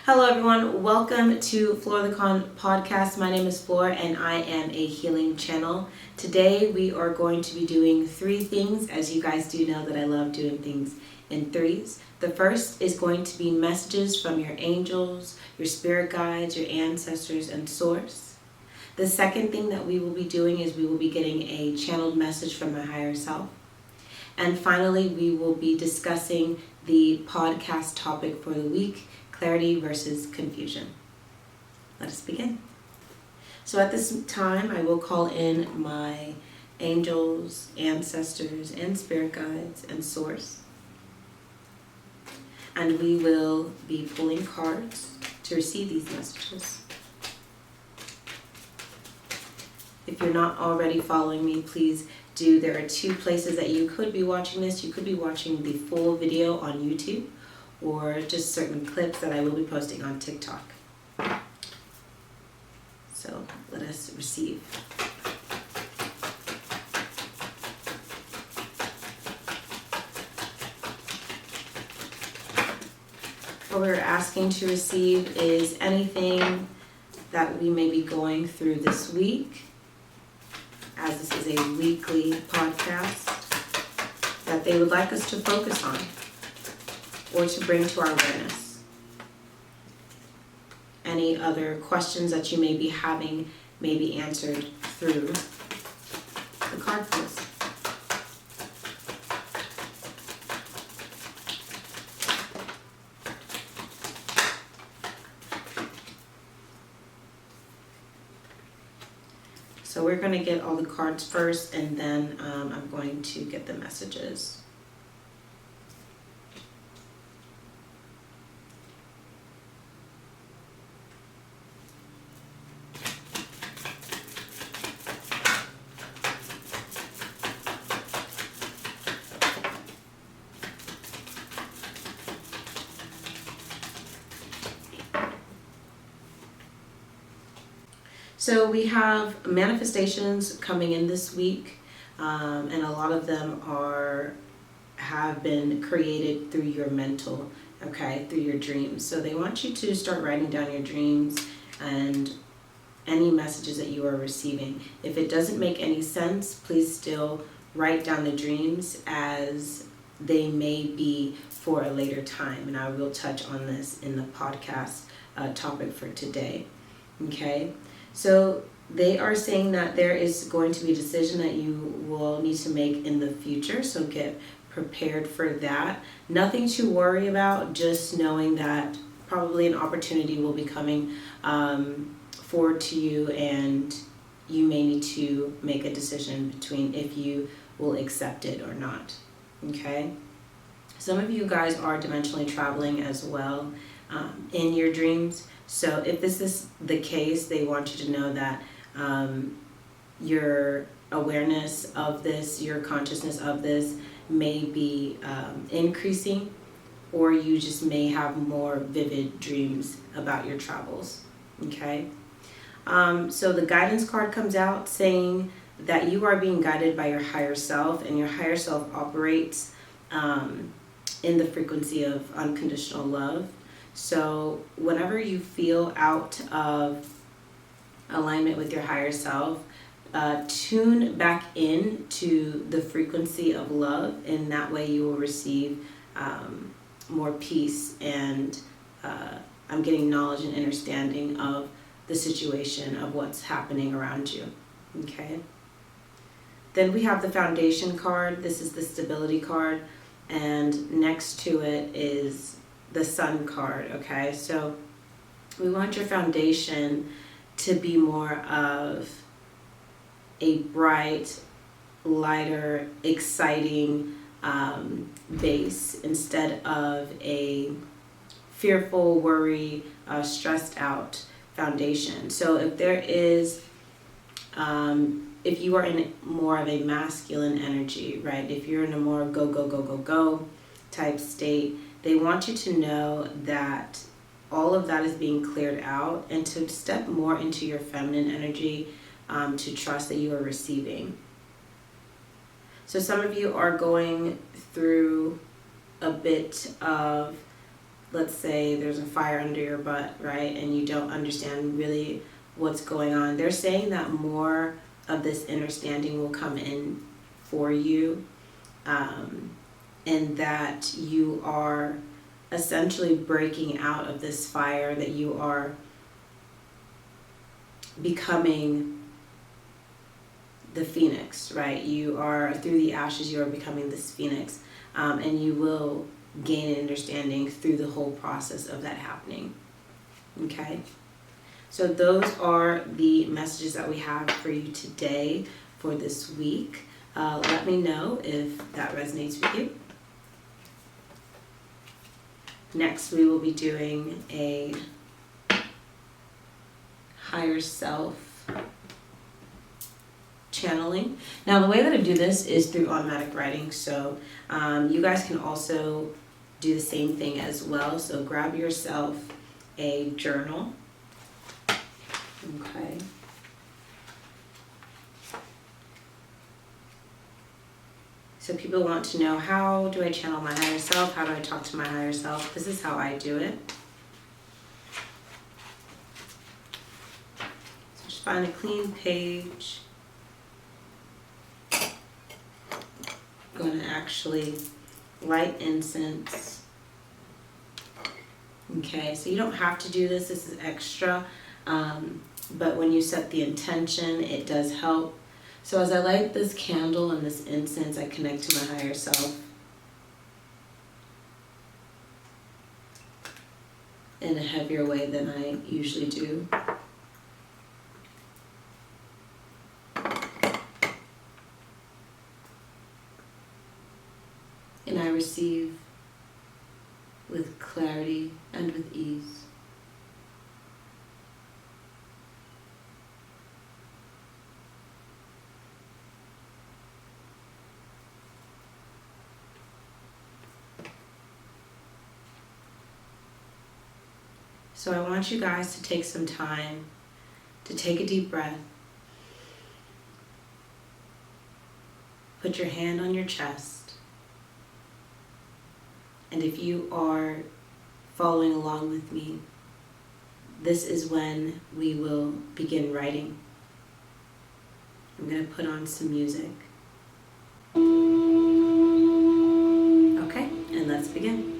Hello everyone, welcome to Fleur Lecon podcast. My name is Fleur and I am a healing channel. Today we are going to be doing 3 things. As you guys do know that I love doing things in threes. The first is going to be messages from your angels, your spirit guides, your ancestors, and source. The second thing that we will be doing is we will be getting a channeled message from my higher self. And finally, we will be discussing the podcast topic for the week, clarity versus confusion. Let us begin. So at this time, I will call in my angels, ancestors, and spirit guides and source. And we will be pulling cards to receive these messages. If you're not already following me, please do. There are 2 places that you could be watching this. You could be watching the full video on YouTube, or just certain clips that I will be posting on TikTok. So let us receive. What we're asking to receive is anything that we may be going through this week, as this is a weekly podcast, that they would like us to focus on or to bring to our awareness. Any other questions that you may be having may be answered through the card pulls. So we're going to get all the cards first, and then I'm going to get the messages. So we have manifestations coming in this week, and a lot of them have been created through your mental, through your dreams. So they want you to start writing down your dreams and any messages that you are receiving. If it doesn't make any sense, please still write down the dreams, as they may be for a later time, and I will touch on this in the podcast topic for today. Okay. So they are saying that there is going to be a decision that you will need to make in the future, so get prepared for that. Nothing to worry about, just knowing that probably an opportunity will be coming forward to you, and you may need to make a decision between if you will accept it or not. Okay? Some of you guys are dimensionally traveling as well in your dreams. So if this is the case, they want you to know that your awareness of this, your consciousness of this may be increasing, or you just may have more vivid dreams about your travels. Okay? So the guidance card comes out saying that you are being guided by your higher self, and your higher self operates in the frequency of unconditional love. So whenever you feel out of alignment with your higher self, tune back in to the frequency of love, and that way you will receive more peace, and I'm getting knowledge and understanding of the situation of what's happening around you. Okay. Then we have the foundation card. This is the stability card, and next to it is the sun card. Okay, so we want your foundation to be more of a bright, lighter, exciting base, instead of a fearful, worry, stressed out foundation. So if there is if you are in more of a masculine energy, right, if you're in a more go type state, they want you to know that all of that is being cleared out, and to step more into your feminine energy, to trust that you are receiving. So some of you are going through a bit of let's say there's a fire under your butt, right? And you don't understand really what's going on. They're saying that more of this understanding will come in for you, and that you are essentially breaking out of this fire, that you are becoming the phoenix, right? You are, through the ashes, you are becoming this phoenix, and you will gain an understanding through the whole process of that happening. Okay? So those are the messages that we have for you today for this week. Let me know if that resonates with you. Next, we will be doing a higher self channeling. Now, the way that I do this is through automatic writing, so you guys can also do the same thing as well. So grab yourself a journal. Okay. So people want to know, how do I channel my higher self? How do I talk to my higher self? This is how I do it. So just find a clean page. I'm going to actually light incense. Okay, so you don't have to do this. This is extra. But when you set the intention, it does help. So as I light this candle and this incense, I connect to my higher self in a heavier way than I usually do. And I receive with clarity and with ease. So I want you guys to take some time to take a deep breath. Put your hand on your chest. And if you are following along with me, this is when we will begin writing. I'm going to put on some music. Okay, and let's begin.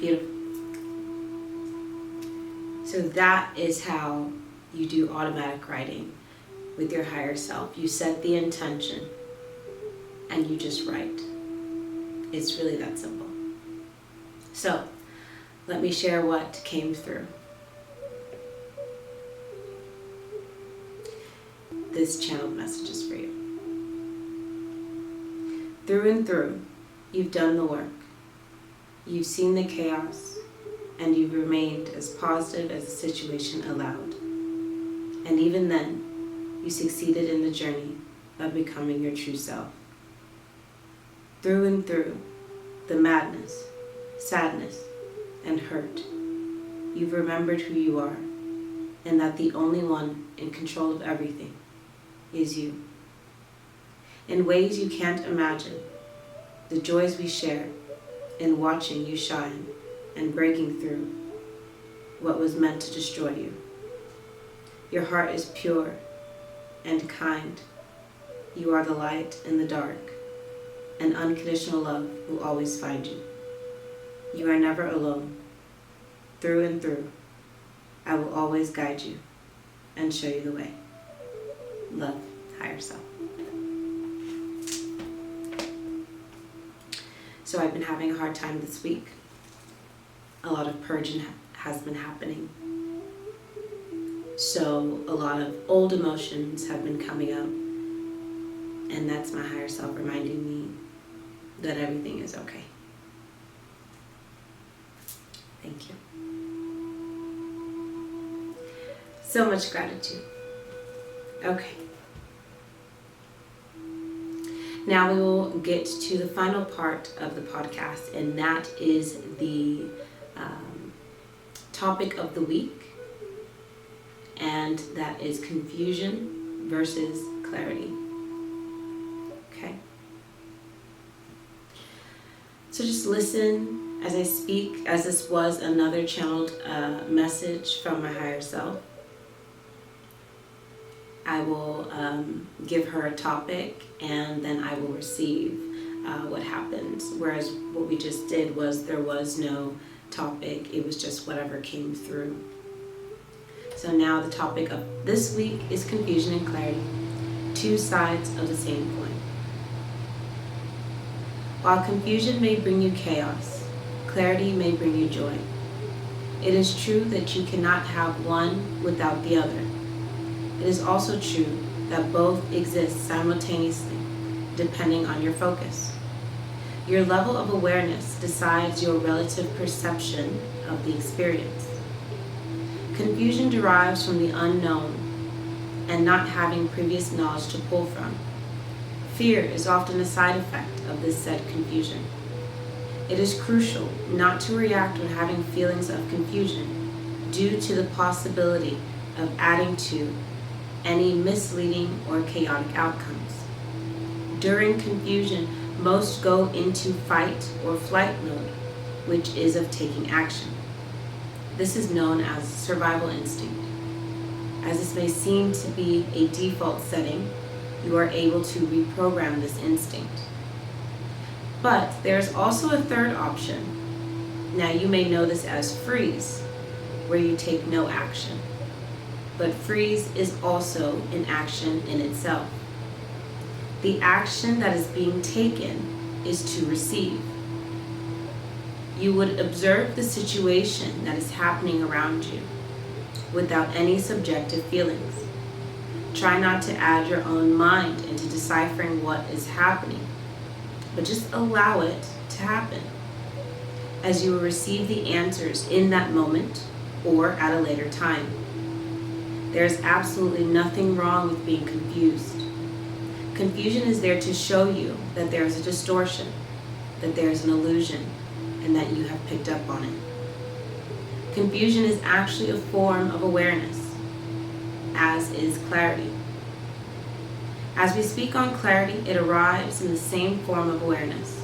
Beautiful. So that is how you do automatic writing with your higher self. You set the intention and you just write. It's really that simple. So let me share what came through. This channeled message is for you. Through and through, you've done the work. You've seen the chaos, and you've remained as positive as the situation allowed. And even then, you succeeded in the journey of becoming your true self. Through and through, the madness, sadness, and hurt, you've remembered who you are, and that the only one in control of everything is you. In ways you can't imagine, the joys we share in watching you shine and breaking through what was meant to destroy you. Your heart is pure and kind. You are the light in the dark, and unconditional love will always find you. You are never alone. Through and through, I will always guide you and show you the way. Love, higher self. So I've been having a hard time this week. A lot of purging has been happening. So a lot of old emotions have been coming up. And that's my higher self reminding me that everything is okay. Thank you. So much gratitude. Okay. Now we will get to the final part of the podcast, and that is the topic of the week, and that is confusion versus clarity. Okay? So just listen as I speak, as this was another channeled message from my higher self. I will give her a topic, and then I will receive what happens. Whereas what we just did was there was no topic. It was just whatever came through. So now the topic of this week is confusion and clarity, two sides of the same coin. While confusion may bring you chaos, clarity may bring you joy. It is true that you cannot have one without the other. It is also true that both exist simultaneously, depending on your focus. Your level of awareness decides your relative perception of the experience. Confusion derives from the unknown and not having previous knowledge to pull from. Fear is often a side effect of this said confusion. It is crucial not to react when having feelings of confusion due to the possibility of adding to any misleading or chaotic outcomes. During confusion, most go into fight or flight mode, which is of taking action. This is known as survival instinct. As this may seem to be a default setting, you are able to reprogram this instinct. But there's also a third option. Now you may know this as freeze, where you take no action. But freeze is also an action in itself. The action that is being taken is to receive. You would observe the situation that is happening around you without any subjective feelings. Try not to add your own mind into deciphering what is happening, but just allow it to happen, as you will receive the answers in that moment or at a later time. There is absolutely nothing wrong with being confused. Confusion is there to show you that there is a distortion, that there is an illusion, and that you have picked up on it. Confusion is actually a form of awareness, as is clarity. As we speak on clarity, it arrives in the same form of awareness.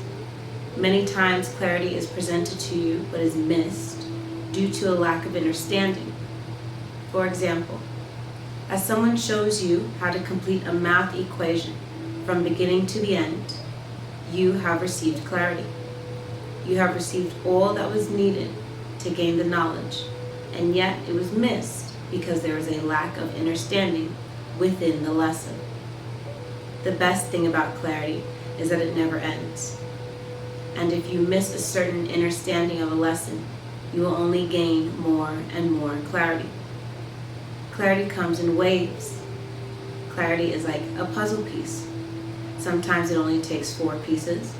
Many times clarity is presented to you but is missed due to a lack of understanding. For example, as someone shows you how to complete a math equation from beginning to the end, you have received clarity. You have received all that was needed to gain the knowledge, and yet it was missed because there was a lack of understanding within the lesson. The best thing about clarity is that it never ends. And if you miss a certain understanding of a lesson, you will only gain more and more clarity. Clarity comes in waves. Clarity is like a puzzle piece. Sometimes it only takes 4 pieces,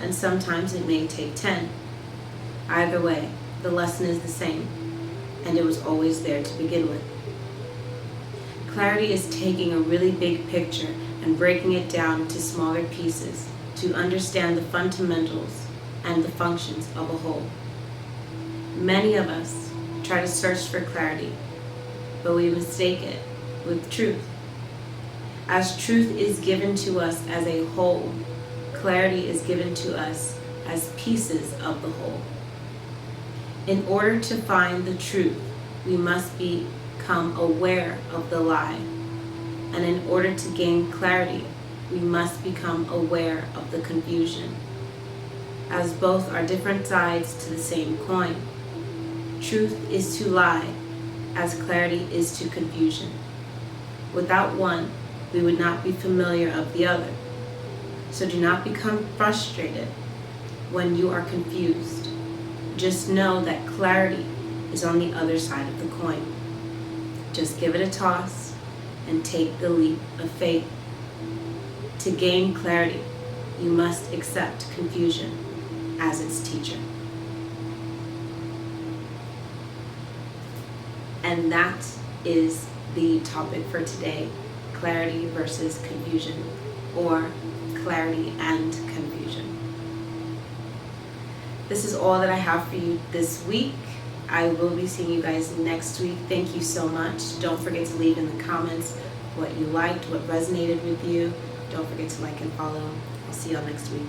and sometimes it may take 10. Either way, the lesson is the same, and it was always there to begin with. Clarity is taking a really big picture and breaking it down into smaller pieces to understand the fundamentals and the functions of a whole. Many of us try to search for clarity, but we mistake it with truth. As truth is given to us as a whole, clarity is given to us as pieces of the whole. In order to find the truth, we must become aware of the lie. And in order to gain clarity, we must become aware of the confusion, as both are different sides to the same coin. Truth is to lie, as clarity is to confusion. Without one, we would not be familiar of the other. So do not become frustrated when you are confused. Just know that clarity is on the other side of the coin. Just give it a toss and take the leap of faith. To gain clarity, you must accept confusion as its teacher. And that is the topic for today: clarity versus confusion, or clarity and confusion. This is all that I have for you this week. I will be seeing you guys next week. Thank you so much. Don't forget to leave in the comments what you liked, what resonated with you. Don't forget to like and follow. I'll see y'all next week.